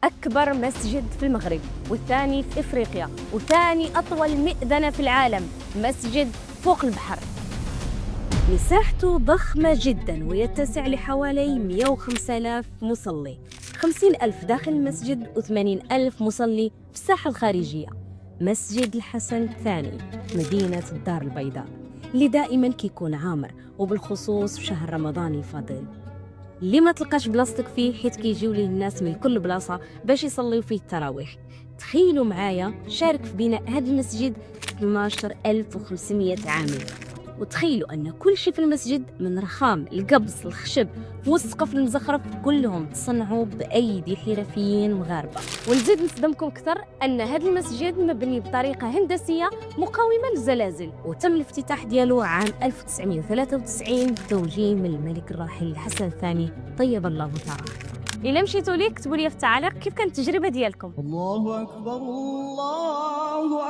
أكبر مسجد في المغرب، والثاني في إفريقيا، وثاني أطول مئذنة في العالم، مسجد فوق البحر. مساحته ضخمة جدا ويتسع لحوالي 105,000 مصلي، 50,000 داخل المسجد و80,000 مصلي في الساحة الخارجية. مسجد الحسن الثاني في مدينة الدار البيضاء، اللي دائما كيكون عامر، وبالخصوص في شهر رمضان الفضيل، اللي ما تلقاش بلاصتك فيه، حيت كيجيو ليه الناس من كل بلاصة باش يصليو فيه التراويح. تخيلوا معايا شارك في بناء هذا المسجد 12,500 عامل، وتخيلوا أن كل شيء في المسجد من رخام القبص الخشب والسقف المزخرف كلهم تصنعوا بأيدي حرفيين مغاربة. ونزيد نصدمكم أكثر أن هذا المسجد مبني بطريقة هندسية مقاومة للزلازل، وتم الافتتاح ديالو عام 1993 بتوجيه من الملك الراحل الحسن الثاني طيب الله ثراه. إلا مشيتوا لي كتبوا لي في التعاليق كيف كانت التجربة ديالكم. الله أكبر الله